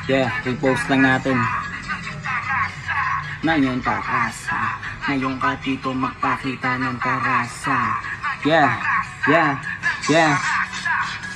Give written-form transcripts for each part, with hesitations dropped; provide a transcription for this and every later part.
Yeah, repost lang natin. Ngayon taasa, ngayon ka dito magpakita ng tarasa. Yeah, yeah, yeah.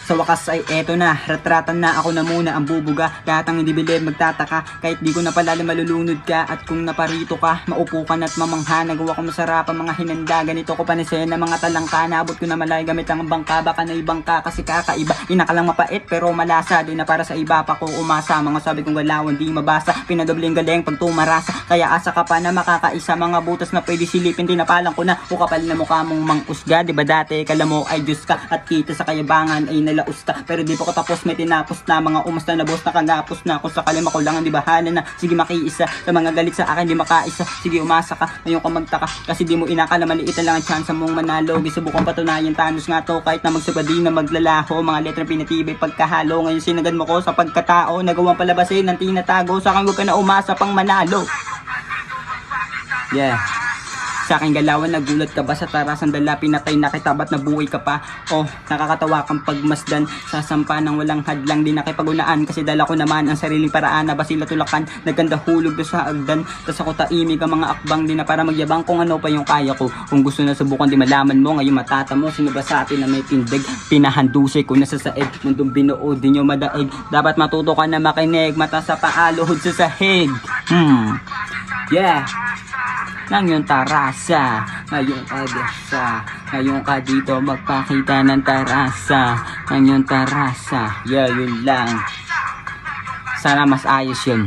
Sa wakas ay eto na, retratan na ako na muna ang bubuga. Lahat ang hindi bilib magtataka, kahit di ko na pala malulunod ka. At kung naparito ka, maupo ka na't mamangha. Nagawa ko masarap ang mga hinanda, ganito ko panisin na mga talangka. Naabot ko na malay gamit ang bangka, baka na ibang ka kasi kakaiba. Inakalang mapait pero malasa, di na para sa iba pa ko umasa. Mga sabi kong galawan di mabasa, pinadobling galing pag tumarasa. Kaya asa ka pa na makakaisa, mga butas na pwede silipin. Tinapalang ko na, o kapal na mukha mong mangusga. Diba dati kala mo ay Diyos ka, at kita sa kayabangan ay nalaos ka. Pero di pa ko tapos, may tinapos na mga umasta na boss, nakagapos na ako sa kalima ko lang ang di bahala na. Sige makiisa sa mga galit sa akin, di makaisa. Sige umasa ka, ngayon ka magtaka, kasi di mo inakala maliit lang ang chance mong manalo. Gisubukang patunayan, tanos nga to kahit na magsugad di na maglalaho. Mga letrang pinatibay pagkahalo, ngayon sinagad mo ko sa pagkatao. Nagawang palabasin ng tinatago, sa akin huwag ka na umasa pang manalo. Yeah. Sa aking galawan, nagulat ka ba sa tarasan dala? Pinatay na kita, ba't nabuhay ka pa? Oh, nakakatawa kang pagmasdan sa sampa ng walang hadlang. Di nakipagunaan kasi dala ko naman ang sariling paraan na basila tulakan. Nagkanda hulog do sa agdan, tas ako taimig ang mga akbang. Di na para magyabang kung ano pa yung kaya ko. Kung gusto na subukan di malaman mo, ngayon matata mo. Sino ba sa atin na may tindig? Pinahandusay ko na sa saig, mundong binuo di nyo madaig. Dapat matuto ka na makinig, mata sa paa, luhod sa sahig. Yeah. Ngayon tarasa, ngayon kadasa, ngayon ka dito magpakita ng tarasa. Ngayon tarasa, yeah, yun lang. Sana mas ayos yun.